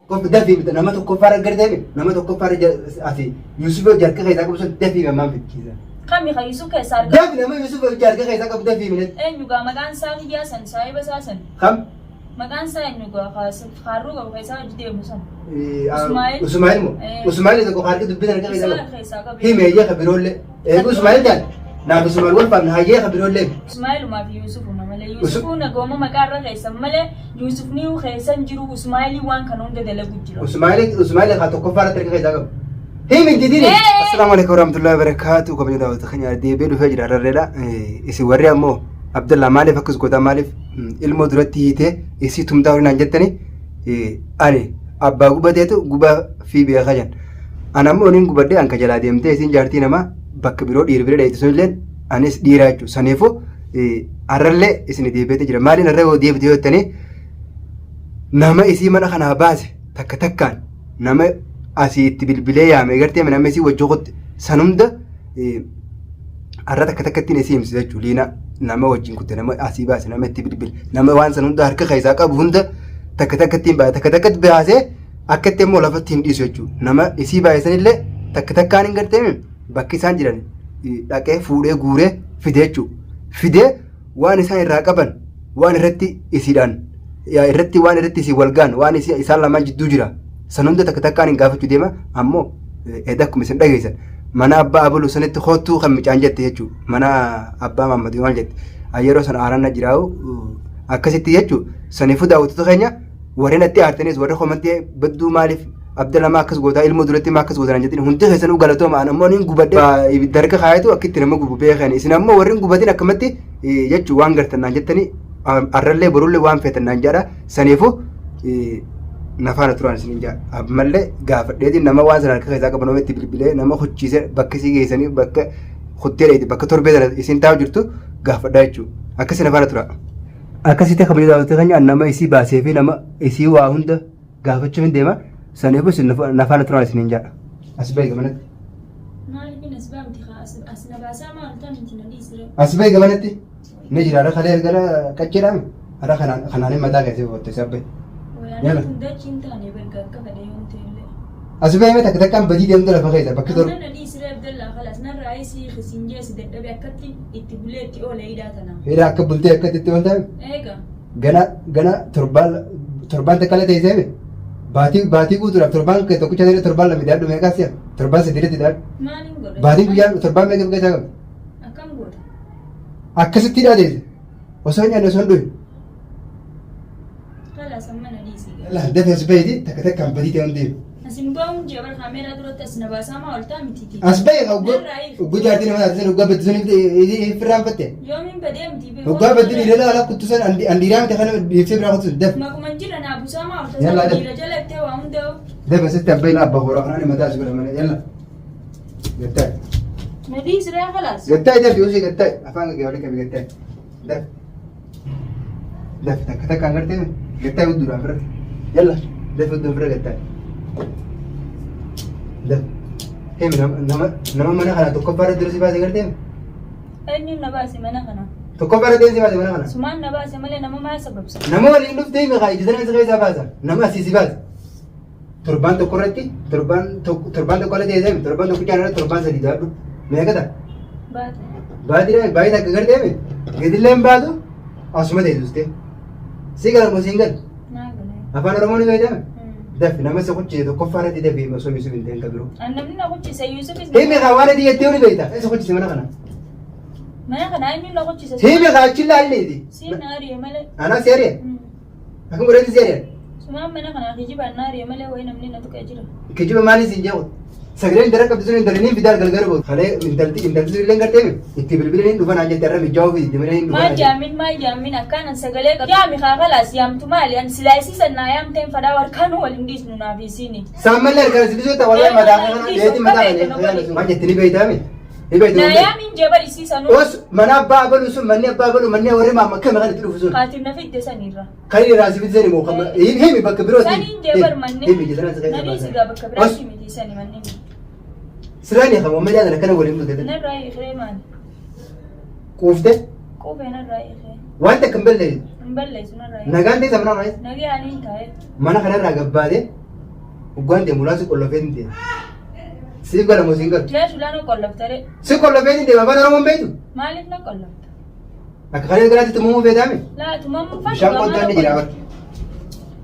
كوف دفي نما تكفار قردامي نما تكفار أسي يوسف جارك خيزا كبس دفي ما في كذا كم يخ يوسف كسر دفي نما يوسف جارك خيزا كبس دفي من إيه نجوا مكان ساقي جاسن ساي بساسن خم مكان ساي نجوا خاص خاروق أو خيسا جدي مسن اسماعيل مو اسماعيل إذا كخارك دبنا خيزا هي ميجي خبرول له إيه اسماعيل جان نعم اسماعيل والفهم هاي خبرول له اسماعيل ما في يوسف ونمله يوسف نجوا ما مكان خيسا مله يوسف نيو خيسا جرو اسماعيل وان كانون دلله بجرو اسماعيل خاطر كفار ترك خيزا كب هي من جديد السلام عليكم ورحمة الله وبركاته كم يدعو تخني عدي بيلو فجر الرلا إسي وريا مو عبد الله مالف فكس قدا مالف المدرتي هيته إسي توم داورين عجتني أني أبا غوبا ديتو غوبا في بيا خجان أنا مورين غوبا دي أنك جلا ديمتي إسين جارتي نما بك بيرو دير بيرو ديتو سنلين أنيس ديراجو سنيفو الرلا إسني دي بيتي جرا مالين الرلا دي بيتي تاني نما إسي منا خنا باز تك تكان نما أسيت بالبلايا ميجرتي من أمسي وجهود سنمدا أردت كتكتين اسم سيدجو لينا نما وجين كنت نما أسيباس نما تبلبل نما وان سنمدا هرك خيزاك أبوهندا تكتكتين بعد تكتكت بهذا أكتم مولفتين ديسوجو نما أسيباس نيله تكتكان إنجرتين بكيسان جيران لكن فوري غوري فيديجو فيدي وان إنسان راكبان وان رتي إسيدان يا رتي وان رتي سيولغان وان إنسان لما جدو جرا سنوندا تكتكان إنغافة جديما أمو إداكم مثل دقيسا منا أبا أبلو سنة خوتو خمج عنجت يجو منا أبا محمد يوان جت أيرو سن آرانا جراو أكسيت يجو سنفو داوت تخينيا ورينا تي أرتنيز وري خمنتي بدو مالف عبد الله ماكس غودا علم دولتي ماكس غودا عنجتين هنتي خسنو غلطو معنا مونين غوبدي درك خايتو أكيد تنمو غوبو بيخاني سنمو ورين غوبدين أكمتي يجو وان غرتنا عنجتني أرلي برولي وان فتنا عنجارا سنفو نفعنا تروان سنجا أبمله قافة ديدي نما وازن على كذا كبنومي تبلبله نما خد شيء بكسي جيسني بك خدتي ليدي بك تربي ده إسين تاو جرتو قافة دايتشو أكسي نفعنا ترا أكسي تخبري ده وتغني أن نما إسي باسيفي نما إسي واهند قافة شو من ديما سنبوس نفعنا تروان سنجا أسبوعي كمانت نالكين أسباب تخا أسنا باسا ما أنتم تنادي سر أسبوعي كمانتي نجي على خليه قال كتيرام على خناني مدى كذي وتسبب يلا تندى تشينتاني برجع كذا يوم تيله أسبوعي متى كذا كم بدي ديم دلا فخيزة بكتور أنا نادي سر عبد الله خلاص نرأيسي خسينجة سدد بيأكتي اتبولتي أو ليدا تنا هيدا كبلتي أكتي توندا إيجا gana torban tekale teiseme bati kutura torban ke to kucha dire torban la midadu mega sia torban se dire tidar maalin godhe bati guya torban mega mega sagam akkam godhe akkasitti dade osoo nyaanne son duy kala sammana dhiisi la defes beedi takata kan badi te ondi asin baun jabal kamera duratti asna baasama olta mititi asbay ugu jaarti nama asin ugu bedizuni ifran fatte yoomin badeemti be ugu bedini lela ala kutusan andiram te kana ifse bra kutus def maguman jira na busama olta Yalla, def. dira jalette wa undo defes tabbayna abba hora ana mata asbala mana yalla gatta nadi sira khalas gatta def yusi gatta afanga ge wale ke gatta def def takata kan garte gatta udura fir yalla def udura fir gatta ده هي نما منا خنا تكبر درسي بس करते enyu nabasi mana kana تكبر درسي بس منا خنا suman nabasi male nama ma sabab sa نما اللي نف دايم غاي جدنا زغاي زبازا نما سيسي بس تربان تكرتي تربان تقول دي زين تربان تو كان تربان سدي ده ما كده baat بعدين باي ده करते में gedillen baadu asuma de duste sigal mo singal nagale afan romoni gaida دف نما سكوت جيدو كفارة دي دبي مسوي مسوي بنتين كبرو annamni na kuchi sa yusuf is هي مغاوانة دي يتيوني بيتا إيش سكوت سمنا خنا mana kana enyu na kuchi sa هي مغاوتشي لا اللي دي sinari male أنا سيريا أكون بريد سيريا suman mana kana kijiba nari male wa namni na tuka jira كجيب ماني سينجاو سجلين درك بتزون درنين بدار قلقربو خليه من دلتي لين قرتين يكتب البلين دفن عن جدار متجاوب في دمرين ma jamin akana sagale ka jami ka khalas yam tumali an silaisi sanna yam tem fada war kanu wal indis nuna bisini سامل لك كذا سبيزو تولى ما داخل ليتي ما داخل ما جتني بيتامي هي na بيتامي yamin jabal isi sanu بس منا بابلو سم مني بابلو مني وري ما مكان مغني تلفزيون khatim na fit sanira خلي راسي بتزني مو خم هي بكبرو sanin jabar manne هي بيجي nadi زنا siga bakabrasi miti sani manne سراني خم وما جانا كنا ولي مدة na rai khreman كوفته ko be na rai khe وانت كمبل لي mballe suna rai نغان دي زمان رايس nagi anin tae mana kana raga baade وقاندي مناسب ولا فين دي سيب ولا مو سينجر ليش لا نقول ترى سيب ولا فين دي ما بنا روم بيتو ما لك نقول أكخلي قراتي تمو في دامي لا تمام بشام قد نجي راور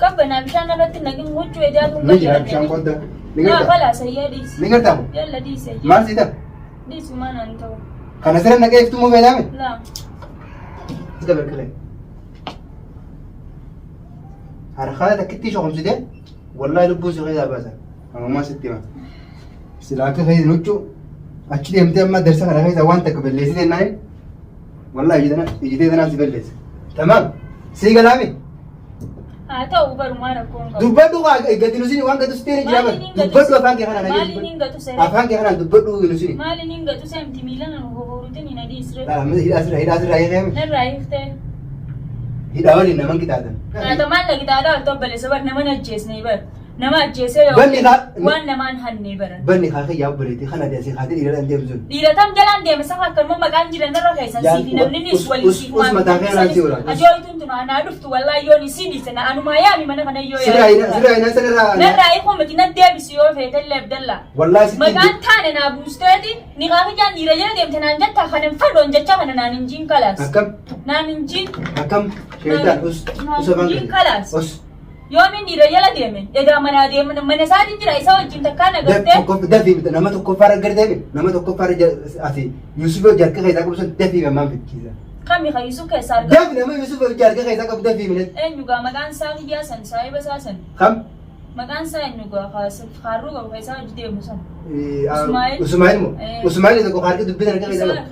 كبنا مشان نبت نجي موجو إذا نجي بشام قد لا خلاص هي ديس نيجر تامو يلا ديس ما سيدا ديس ما ننتو خنا سر نجي تمو في دامي لا تقبل كله هرخالة كتير شو خمسة ده والله لبوس غير بازا أنا ما ستي ما سلاك غير نوتشو أشتري أمتى ما درس أنا غير زوان تقبل ليس ده ناي والله يجينا ناس يبلس تمام سي كلامي هذا أوبر ما ركون دبّدو قاعد نسيني وان قاعد تستيري جرامر دبّدو أفهم كيف أنا مالي نينغا تسير أفهم كيف أنا دبّدو نسيني مالي نينغا تسير تميلان أنا هو روتين هنا ديس لا ما هي أسرع هي غيم نرايح ته هي داولي نمان كده هذا هذا ما لقيت هذا تقبل سبب نمان الجيس نيبر نما الجيس يو بني خا وان نمان هن نيبر بني خا يا بريتي خنا دي خاطر إلى أن تبزون ديرة تام جلان دي مسافة كرمو مكان جيران نروح كيسان سيدي نمني نسوالي سيد ما متاخر أنت ولا أجوي تنتنا أنا عرفت والله يوني سيدي سنة أنا ما يامي من خنا يو سرعي سرعي نرايحهم مكينة ديبس يو في تل بدلا والله ستي مكان ثاني نابوستدي نيغاك جان ديرة جل ديم تنان جتا خنم فدون جتا خنا نانجين كلاس أكم نانجين أكم شيطان أس نانجين كلاس أس يومين ديرة جل ديمن إذا من سادين جرا إسوا جنتا كان قلت دفي نما تكو فارق قردامي نما تكو فارق أسي يوسف جارك خيزا كبسون دفي ما في كذا كم يخيسو كسر دفي نما يوسف جارك خيزا كب دفي من إن يوغا مكان ساقي جاسن ساي بساسن خم مكان ساي يوغا خاص خاروغا خيسا جدي مسن اسماعيل مو اسماعيل إذا كو خارج دبنا كذا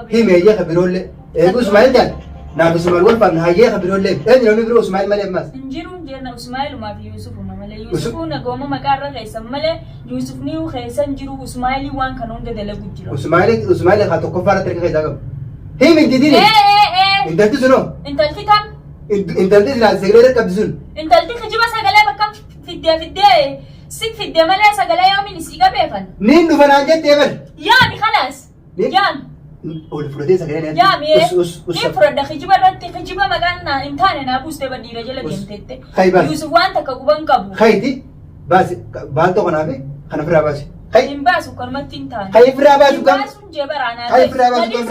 هي ميجي خبرون لي اسماعيل جان نعم اسماعيل والفن هاي خبرون لي إن لو نبرو اسماعيل مالي ماس انجيرون جيرنا اسماعيل ما في يوسف ومالي يوسف نقوم مكان خيسا مالي يوسف نيو خيسا نجيرو اسماعيل وان كانون دللا بوجيرو اسماعيل خاطو كو فارق ترك خيزا كب هي من جديد انت تسنو انت الختام انت تسلا سيجرير كبزون انت التخجبا سغلا بكم في الدي سيك في الدي مالي سغلا يومي نسيقا بيفن نين دفن جت يبل يامي خلاص يام أول فرودي سكرين يامي نين فرود خجبا رتي خجبا مكاننا امتحاننا بوستي بدي رجل بيمتت يوسف وانت كقبان كبو خيتي بس بالتو خنافي خنفرا بس خي إن باسو كرمت تنتان خي فرا بس كم باسو جبرانا خي فرا بس كم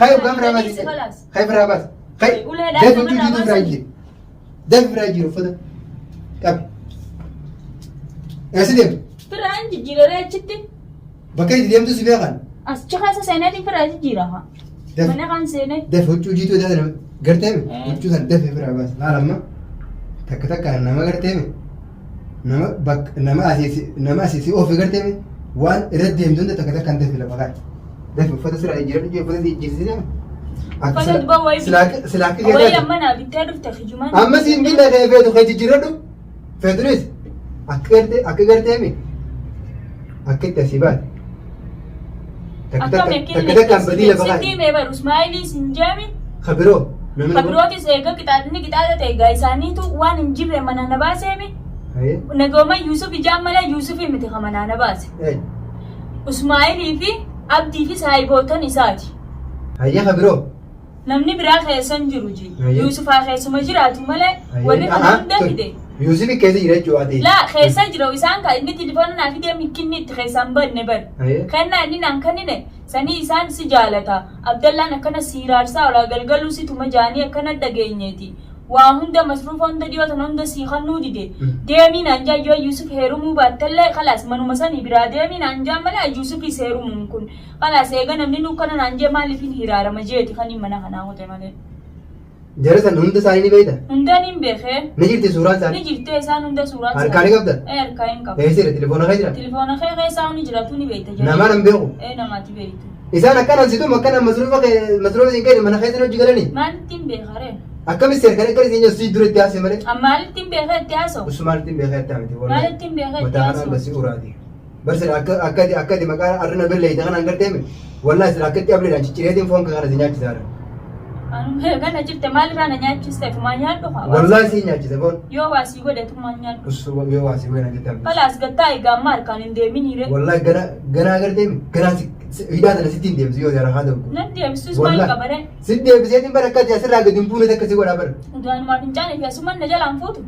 خي كم فرا بس خي فرا بس خي ده فوتو جيتو فراجي ده فراجي رفضه كم يا سيدي فرانجي جيرة جتة بكرة ديام تسوي خان أشخاص سنة فرانجي جيرة من كان سنة ده فوتو جيتو ده قرتهم فوتو سنة ده فرا بس لا لما تك تك أنا ما قرتهم nama asisi ofi garteme waan irratti deemtuun takka takka kan deefi lafa kaa'e deefi uffata sirraa ijjiirradhu jee uffata ijjiirsi deema silaakki keessatti amma siin binda kee feetu kee jijjiirradhu feetunis akka garteemi akka itti asii baate takka takka kan badii lafa kaa'e kabiroo kabirootis eega qixaadni qixaada ta'e gaa isaaniitu waan hin jirre mana na baaseemi نقوم يوسف يجامل يوسف يمتى خمنا أنا بس إسماعيل في عبدي في سايبوتن إساتي هيا خبرو نمني براخ سنجروجي يوسف آخر سمجرات ملا وري خدام ده كده يوسف كذا يرجع عادي لا خيسا جرو إسان كإني تلفون نافي ده ممكن نتخيسان بر نبر خنا إني نانكني سني إسان سجالتا عبد الله نكنا سيرارسا ولا قلقلو سي توما جاني كنا دقينيتي وهند مصروف هند ديوت هند سيخان نودي ده ديمين أنجا جو يوسف هيرومو باتلا خلاص منو مسني برا ديمين أنجا ملا يوسف يسيروم ممكن خلاص إيجا نمني نوكنا أنجا مالي فين هيرارا مجيتي خاني منا خنا هو تمام جرس هند سايني بيدا هند نيم بخير نجيت سوران سان نجيت إنسان هند سوران أركاني كبدا أركاين كبدا إيه تليفون خير خير ساوني جراتوني بيتا نما نبيعه نماتي بيتا إذا أنا كان نسيتو مكان مصروف زين كده من خير نوجي قالني ما نتيم بخير أكمل السيركان كده زين يصير دور التياسة ماله أما التيم بخير تياسو وسمار التيم بخير تعمتي ما التيم بخير تياسو بس أورادي بس أكاد مكان أرنا بالله إذا كان أنقر تيمي والله أكاد أبلي رانش تريدين فون كهذا زين يأتي زارا أنا كان أجيب تمال رانا نياتي استف ما نياتو والله زين يأتي زبون يو واسي وده تما نياتو يو واسي وين أجيب تام خلاص قطعي قمار كان إندي مني والله جنا أقر تيمي جنا hidhaa sana sittiin deemsi yoo jara haadha kun. Nan deemsus maal qabare? Sitti deebiseetiin bara akka asirraa gadi hin fuune akkasii godhaa bara. Udaanumaa fincaanii fi asumaan na jalaan fuutu.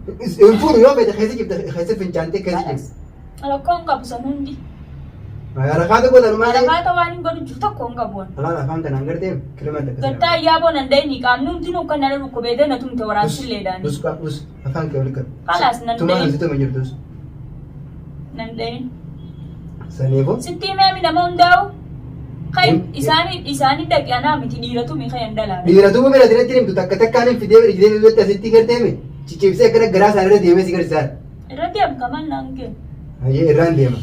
Hin fuunu yoo fedhe keessa jibda keessa fincaantee keessa jibda. Rakkoon qabu san hundi. Harakaata godhanu malee. Harakaata waan hin godhu jiru tokko hin qabu. Alaan afaan kanaan gartee kilima adda akkasii. Gattaa yaaboo nan dayni qaamni hundi nu kan nana dhukku beedee na tumte waraabsillee daani. Us afaan kee wal qabu. Kalaas nan Tumaan dayin. hojjetama jirtus. Nan dayin. Saniifoo. Sitti himee nama hundaa'u. Kai isaanii dhaqi anaa miti dhiiratu mi kan dalaala. Dhiiratu bira diratti himtu takka takkaan hin fidee fidee asitti gartee mi ciccibsee akkana garaa isaa irra deemee si garsiisaa. Irra deemu kaman naan kennu. Hayyee irraan deema.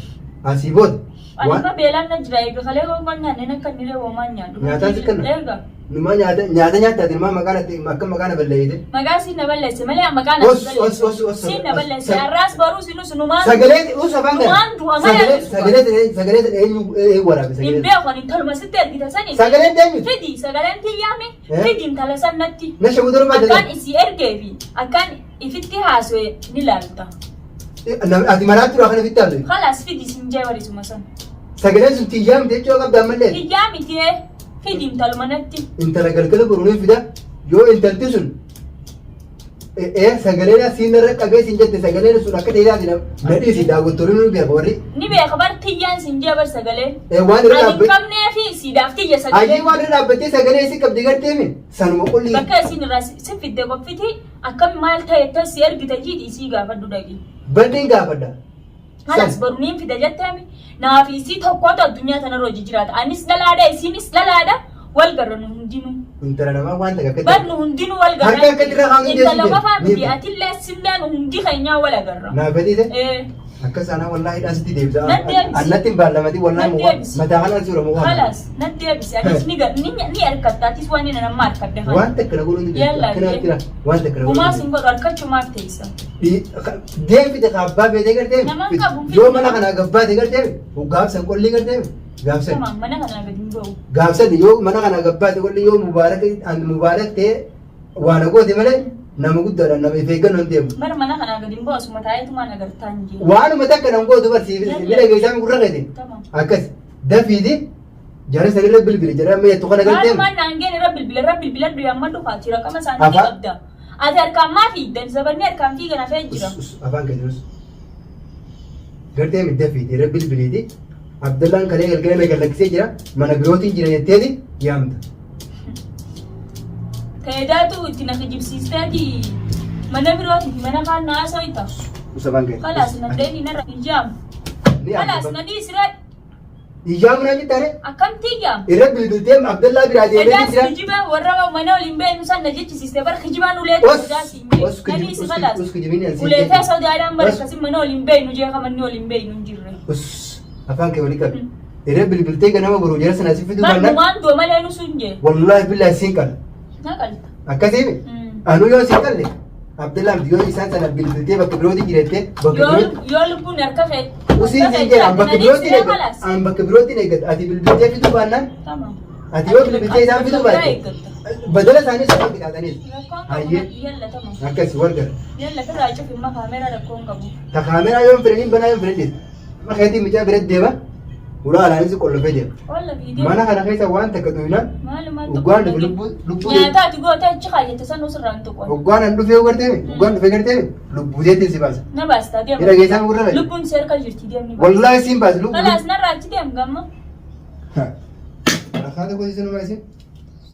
Asii booda. Anima beelaan na jira egaa kalee waan nyaanne na kan nilee waan nyaadhu. Nyaataan si kanna. Egaa. Numa nyaata nyaataa maa maqaan akka maqaan balleeyite. Maqaa siin na balleesse malee maqaan na balleesse. Siin na balleesse arraas baruu sinus numaan. Sagalee us afaan kana. Numaan du'a malee. Sagalee eenyu waraabe sagalee. Hin beeku hin tolma sitti ergita sani. Sagaleen eenyu. Fidi sagaleen tiyyaame. Fidi intala sannatti. Na shawuudar baadala. Akkaan isii ergeefi akkaan ifitti haasoo ni laalta. Ati maraatti dura kana fitti haasoo. Kalaas fidi siin jee barisuma san. Sagaleen sun tiyyaamte jechuu qabdaan mallee. Tiyyaamiti fidi intaluma natti. Intala galgala boruunii fida yoo intalti sun sagaleen asiin irra qabee siin jette sagaleen sun akka ta'eedhaati nadhiisi daawwattoonni nu beeka warri. Ni beeka bar tiyyaan siin jee bar sagalee. Waan irra Ani qabnee fi siidaaf tiyya sagalee. Ayyii waan irra dhaabbattee sagalee si qabdi garteemi sanuma qulli. Bakka isin irraa si fidde qophiti akkam maal ta'e tas si ergita jiidhi isii gaafadhu dhaqi. Baddiin gaafadha. Halas baruniin fida jetteemi naaf isii tokkotu addunyaa tanarra hojii jiraata. Anis lalaadha isiinis lalaadha wal garra nu hundinuu. Intala namaa waan takka akkatti. Bar nu hundinuu wal garra. Harka akkatti irra kaa'uun jechuudha. Intala qofaa miti atillee sillee nu hundi keenyaa wal agarra. Naa fedhiise. Akka sanaa wallaahi dhaasitti deebisa. Annatti hin baallamati wallaahi mataa kana suuramu waan. Halas natti deebise anis ni harkatta atis waan inni nama harkadde. Waan takka na godhuun jira. Waan takka na godhuun. Gumaa sin godhu harkachumaaf teessa. Deemfite kaabbaa beetee gartee. Namaan qabu. Yoo mana kana gabbaate gartee gaafsan qolli gartee. Gaafsan. Mana kana gadi hin ba'u. Gaafsan yoo mana kana gabbaate qolli yoo mubaarak ta'e waan goote malee. Nama guddaadhaan nama eeggannoo deemu. Bara mana kanaa gadi hin baasu mataayetumaan agartaa hin jiru. Waanuma takka nama gootu barsiifte miidhagaa isaan gurra gadi. Akkas dafiiti jara sagalee bilbili jara meetu kana galtee. Maalumaan naangeen irra bilbila amma dhufaa jira qama isaanii ni qabda. Ati harkaan maa fiigdan zabanni harkaan fiigan hafee jira. Afaan gadi jirus. Gartee mi dafiiti irra bilbiliiti. Abdallaan kalee galgala na gallaksee jira mana birootiin jira jetteeti yaamta. Kaydaatu itti na kijibsiisteeti mana birooti mana kaan na haasawita. Usabaan gadi. Kalaas na deeni narra ijaamu. Kalaas na dhiisire. Ijaamu na jettare. Akkamti ijaamu. Irra bilbiltee Abdallaa biraa deemee jira. Edaas kijiba warra mana waliin beenu san na jechisiiste bara kijibaan uleetee sodaasi. Us kijibini ansi. Uleetee sodaadhaan bara akkasii mana waliin beenu jeeqa manni waliin beenu hin jirre. Us afaan kee walii qabi. Irra bilbiltee ganama boruu jara sana si fiduu baannaan. Barnumaan du'a malee nu sun jee. Wallaahi billahi siin qala. Naqalta. Akkasiimi. Anu yoo siin qalle Abdallaan yoo isaan sana bilbiltee bakka birootti jirettee bakka birootti. Yoo lubbuun harka fee. Usiin siin jedha bakka birootti eeggatu. An bakka birootti eeggatu. Ati bilbiltee fiduu baannaan. Ati yoo bilbiltee isaan fiduu baannaan. Badala isaanii sofa qixaataniis. Hayyee. Akkasi wal gara. Yalla irraa cufimma kaameraa rakkoon qabu. Ta kaameraa yoo hin fedhaniin banaa yoo hin fedhaniis. Maqeetii micaa biratti deema. Uraa alaanis qollofee deema. Mana kana keessa waan takka dhuunaan. Uggaan lubbuu. Nyaata ati goota achi kaayyate san osirraan tuqon. Uggaan an dhufee garteemi. Uggaan dhufee garteemi. Lubbuuteetiin si baasa. Na baasta deemu. Ira geessaan gurra gadi. Lubbuun seerka jirti deemni. Wallaahi siin baasa lubbuu. Kalaas narraa achi deemu gamma. Rakkaata gosi sinuma isin.